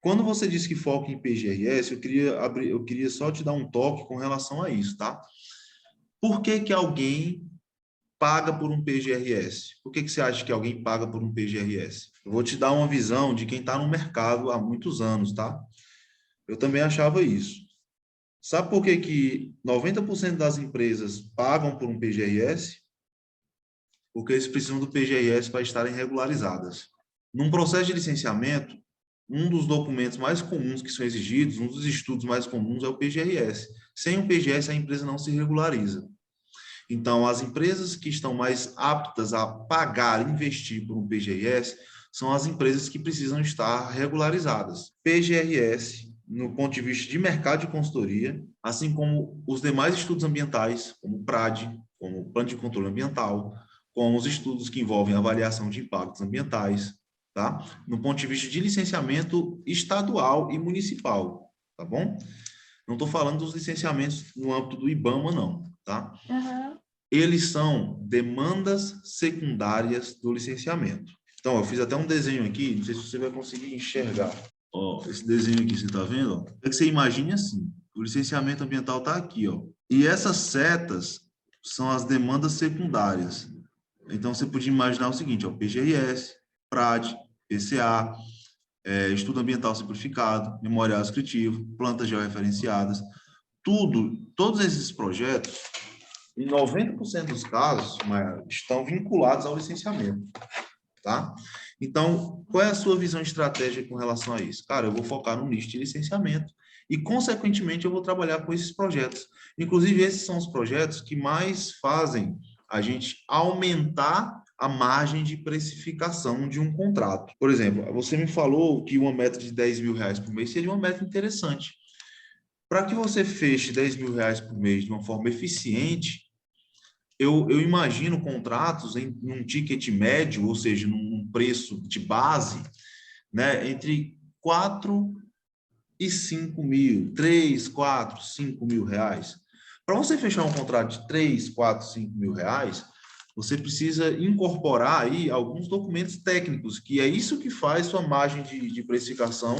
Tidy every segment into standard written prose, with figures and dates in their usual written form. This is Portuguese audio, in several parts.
Quando você disse que foca em PGRS, eu queria só te dar um toque com relação a isso, tá? Por que que alguém paga por um PGRS? Por que que você acha que alguém paga por um PGRS? Eu vou te dar uma visão de quem está no mercado há muitos anos, tá? Eu também achava isso. Sabe por que que 90% das empresas pagam por um PGRS? Porque eles precisam do PGRS para estarem regularizadas. Num processo de licenciamento, um dos documentos mais comuns que são exigidos, um dos estudos mais comuns é o PGRS. Sem o PGRS, a empresa não se regulariza. Então, as empresas que estão mais aptas a pagar, investir por um PGRS, são as empresas que precisam estar regularizadas. PGRS, no ponto de vista de mercado de consultoria, assim como os demais estudos ambientais, como o PRAD, como o Plano de Controle Ambiental, como os estudos que envolvem avaliação de impactos ambientais, tá? No ponto de vista de licenciamento estadual e municipal, tá bom? Não estou falando dos licenciamentos no âmbito do IBAMA, não, tá? Aham. Eles são demandas secundárias do licenciamento. Então, eu fiz até um desenho aqui, não sei se você vai conseguir enxergar. Ó, esse desenho aqui, você está vendo? Ó? É que você imagine assim, o licenciamento ambiental está aqui, ó. E essas setas são as demandas secundárias. Então, você podia imaginar o seguinte, ó, PGRS, PRAD, PCA, Estudo Ambiental Simplificado, Memorial Descritivo, plantas georreferenciadas, todos esses projetos, em 90% dos casos, Mayara, estão vinculados ao licenciamento, tá? Então, qual é a sua visão estratégica com relação a isso? Cara, eu vou focar no nicho de licenciamento e, consequentemente, eu vou trabalhar com esses projetos. Inclusive, esses são os projetos que mais fazem a gente aumentar a margem de precificação de um contrato. Por exemplo, você me falou que uma meta de R$ 10.000 por mês seria uma meta interessante. Para que você feche R$ 10.000 por mês de uma forma eficiente, eu imagino contratos em um ticket médio, ou seja, num preço de base, né, entre 4 e 5 mil, 3, 4, 5 mil reais. Para você fechar um contrato de 3, 4, 5 mil reais, você precisa incorporar aí alguns documentos técnicos, que é isso que faz sua margem de precificação,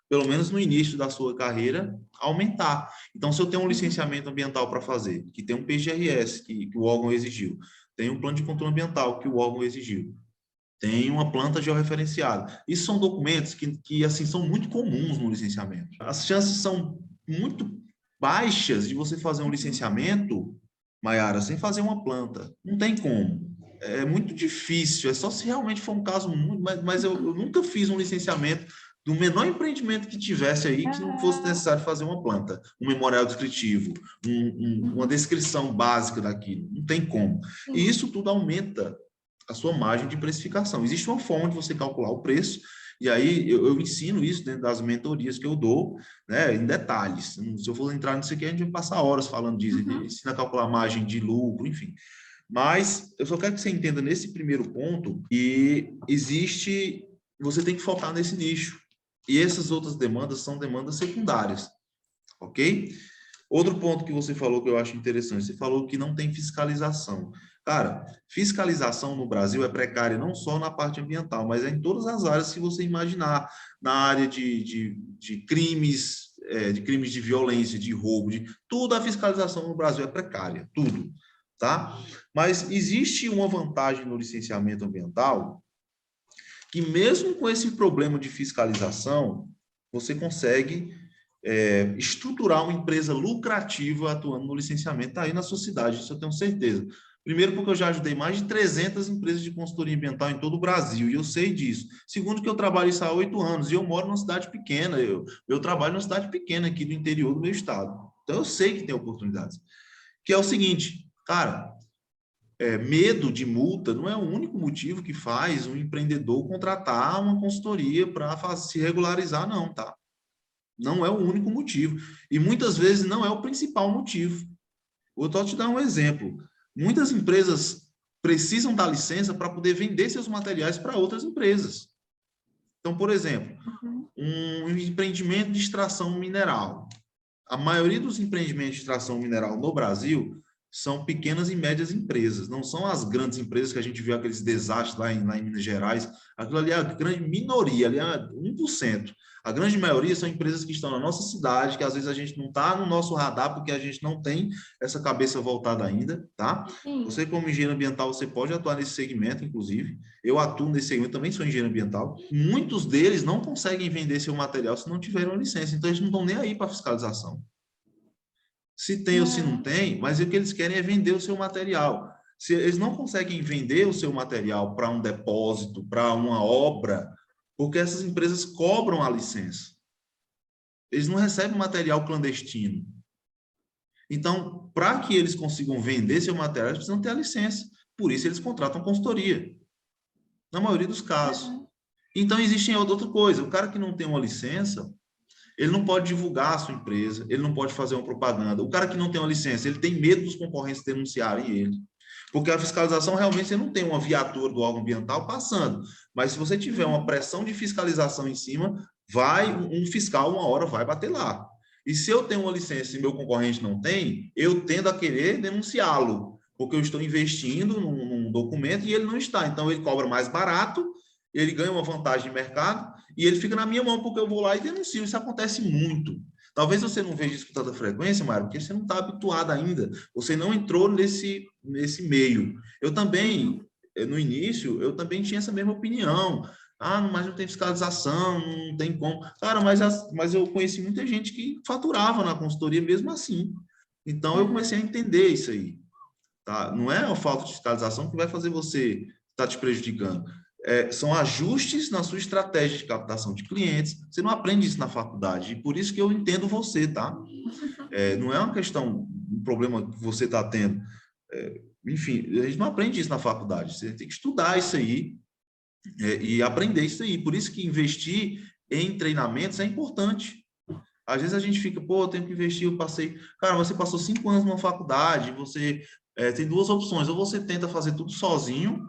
pelo menos no início da sua carreira, aumentar. Então, se eu tenho um licenciamento ambiental para fazer, que tem um PGRS, que o órgão exigiu, tem um plano de controle ambiental, que o órgão exigiu, tem uma planta georreferenciada. Isso são documentos que assim, são muito comuns no licenciamento. As chances são muito baixas de você fazer um licenciamento, Maiara, sem fazer uma planta. Não tem como. É muito difícil. É só se realmente for um caso muito. Mas eu nunca fiz um licenciamento do menor empreendimento que tivesse aí que não fosse Aham. necessário fazer uma planta, um memorial descritivo, uma Uhum. descrição básica daquilo. Não tem como. E Sim. isso tudo aumenta a sua margem de precificação. Existe uma forma de você calcular o preço, e aí eu ensino isso dentro das mentorias que eu dou, né, em detalhes. Se eu for entrar nisso aqui, a gente vai passar horas falando disso, Uhum. ensina a calcular a margem de lucro, enfim. Mas eu só quero que você entenda nesse primeiro ponto que existe, você tem que focar nesse nicho. E essas outras demandas são demandas secundárias, ok? Outro ponto que você falou que eu acho interessante, você falou que não tem fiscalização. Cara, fiscalização no Brasil é precária não só na parte ambiental, mas é em todas as áreas que você imaginar, na área de crimes de violência, de roubo, tudo a fiscalização no Brasil é precária, tudo, tá? Mas existe uma vantagem no licenciamento ambiental que mesmo com esse problema de fiscalização, você consegue estruturar uma empresa lucrativa atuando no licenciamento. Está aí na sua cidade, isso eu tenho certeza. Primeiro, porque eu já ajudei mais de 300 empresas de consultoria ambiental em todo o Brasil, e eu sei disso. Segundo, que eu trabalho isso há 8 anos, e eu moro numa cidade pequena, eu trabalho numa cidade pequena aqui do interior do meu estado. Então, eu sei que tem oportunidades. Que é o seguinte, cara, medo de multa não é o único motivo que faz um empreendedor contratar uma consultoria para se regularizar, não, tá? Não é o único motivo. E muitas vezes não é o principal motivo. Vou só te dar um exemplo. Muitas empresas precisam da licença para poder vender seus materiais para outras empresas. Então, por exemplo, Uhum. um empreendimento de extração mineral. A maioria dos empreendimentos de extração mineral no Brasil são pequenas e médias empresas, não são as grandes empresas que a gente viu aqueles desastres lá em Minas Gerais. Aquilo ali é a grande minoria, ali é 1%. A grande maioria são empresas que estão na nossa cidade, que às vezes a gente não está no nosso radar, porque a gente não tem essa cabeça voltada ainda, tá? Sim. Você, como engenheiro ambiental, você pode atuar nesse segmento, inclusive. Eu atuo nesse segmento, também sou engenheiro ambiental. Muitos deles não conseguem vender seu material se não tiverem uma licença, então eles não estão nem aí para fiscalização. Se tem ou se não tem, mas o que eles querem é vender o seu material. Se eles não conseguem vender o seu material para um depósito, para uma obra, porque essas empresas cobram a licença. Eles não recebem material clandestino. Então, para que eles consigam vender seu material, eles precisam ter a licença. Por isso, eles contratam consultoria. Na maioria dos casos. Então, existe outra coisa. O cara que não tem uma licença, ele não pode divulgar a sua empresa, ele não pode fazer uma propaganda. O cara que não tem uma licença, ele tem medo dos concorrentes denunciarem ele. Porque a fiscalização, realmente, você não tem uma viatura do órgão ambiental passando. Mas se você tiver uma pressão de fiscalização em cima, um fiscal, uma hora, vai bater lá. E se eu tenho uma licença e meu concorrente não tem, eu tendo a querer denunciá-lo, porque eu estou investindo num documento e ele não está. Então, ele cobra mais barato, ele ganha uma vantagem de mercado e ele fica na minha mão porque eu vou lá e denuncio. Isso acontece muito. Talvez você não veja isso com tanta frequência, Mário, porque você não está habituado ainda. Você não entrou nesse meio. Eu também, no início, eu também tinha essa mesma opinião. Ah, mas não tem fiscalização, não tem como. Cara, mas eu conheci muita gente que faturava na consultoria mesmo assim. Então, eu comecei a entender isso aí. Tá? Não é a falta de fiscalização que vai fazer você estar te prejudicando. São ajustes na sua estratégia de captação de clientes. Você não aprende isso na faculdade, e por isso que eu entendo você, tá? Não é uma questão, um problema que você está tendo. Enfim, a gente não aprende isso na faculdade. Você tem que estudar isso aí e aprender isso aí. Por isso que investir em treinamentos é importante. Às vezes a gente fica, pô, eu tenho que investir, eu passei... Cara, você passou 5 anos numa faculdade, você tem duas opções. Ou você tenta fazer tudo sozinho,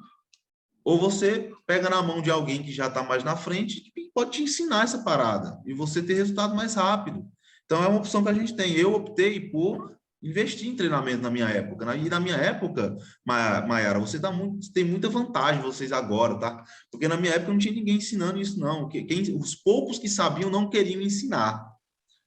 ou você pega na mão de alguém que já está mais na frente e pode te ensinar essa parada e você ter resultado mais rápido. Então, é uma opção que a gente tem. Eu optei por investir em treinamento na minha época. E na minha época, Mayara, você tem muita vantagem, vocês agora, tá? Porque na minha época não tinha ninguém ensinando isso, não. Os poucos que sabiam não queriam ensinar,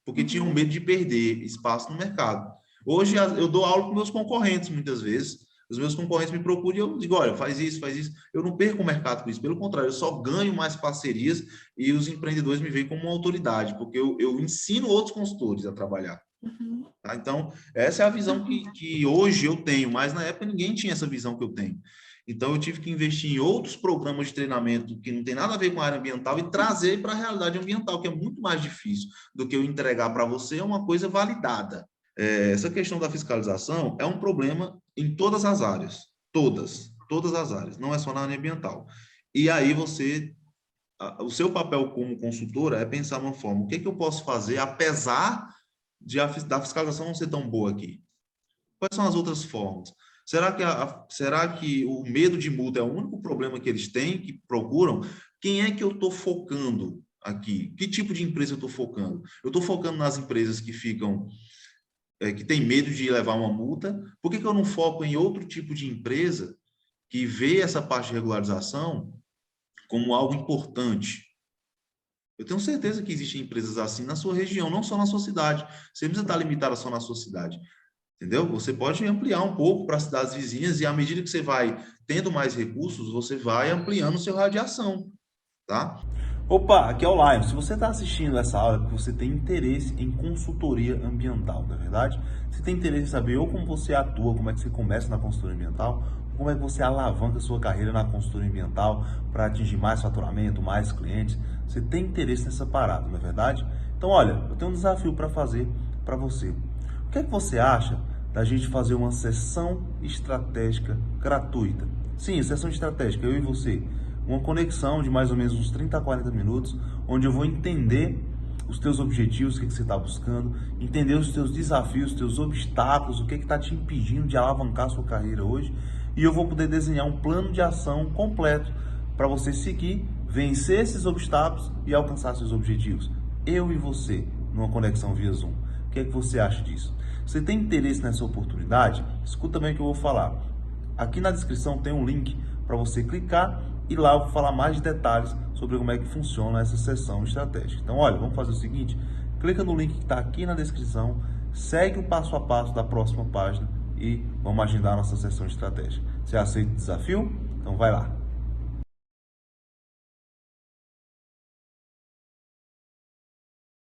porque tinham medo de perder espaço no mercado. Hoje, eu dou aula com meus concorrentes, muitas vezes. Os meus concorrentes me procuram e eu digo, olha, faz isso, faz isso. Eu não perco o mercado com isso. Pelo contrário, eu só ganho mais parcerias e os empreendedores me veem como uma autoridade, porque eu ensino outros consultores a trabalhar. Tá? Então, essa é a visão que hoje eu tenho, mas na época ninguém tinha essa visão que eu tenho. Então, eu tive que investir em outros programas de treinamento que não tem nada a ver com a área ambiental e trazer para a realidade ambiental, que é muito mais difícil do que eu entregar para você uma coisa validada. Essa questão da fiscalização é um problema em todas as áreas, todas as áreas, não é só na área ambiental. E aí o seu papel como consultora é pensar numa forma, o que eu posso fazer apesar da fiscalização não ser tão boa aqui? Quais são as outras formas? Será que o medo de multa é o único problema que eles têm, que procuram? Quem é que eu estou focando aqui? Que tipo de empresa eu estou focando? Eu estou focando nas empresas que que tem medo de levar uma multa. Por que eu não foco em outro tipo de empresa que vê essa parte de regularização como algo importante? Eu tenho certeza que existem empresas assim na sua região, não só na sua cidade. Você não precisa estar limitada só na sua cidade. Entendeu? Você pode ampliar um pouco para as cidades vizinhas e à medida que você vai tendo mais recursos, você vai ampliando o seu radiação, tá? Opa, aqui é o Lion. Se você está assistindo essa aula é porque você tem interesse em consultoria ambiental, não é verdade? Você tem interesse em saber ou como você atua, como é que você começa na consultoria ambiental, como é que você alavanca a sua carreira na consultoria ambiental para atingir mais faturamento, mais clientes. Você tem interesse nessa parada, não é verdade? Então, olha, eu tenho um desafio para fazer para você. O que é que você acha da gente fazer uma sessão estratégica gratuita? Sim, sessão estratégica, eu e você. Uma conexão de mais ou menos uns 30 a 40 minutos, onde eu vou entender os teus objetivos, o que você está buscando, entender os teus desafios, os teus obstáculos, o que está te impedindo de alavancar a sua carreira hoje, e eu vou poder desenhar um plano de ação completo para você seguir, vencer esses obstáculos e alcançar seus objetivos. Eu e você, numa conexão via Zoom. O que é que você acha disso? Você tem interesse nessa oportunidade? Escuta bem o que eu vou falar. Aqui na descrição tem um link para você clicar e lá eu vou falar mais de detalhes sobre como é que funciona essa sessão estratégica. Então, olha, vamos fazer o seguinte, clica no link que está aqui na descrição, segue o passo a passo da próxima página e vamos agendar a nossa sessão estratégica. Você aceita o desafio? Então vai lá.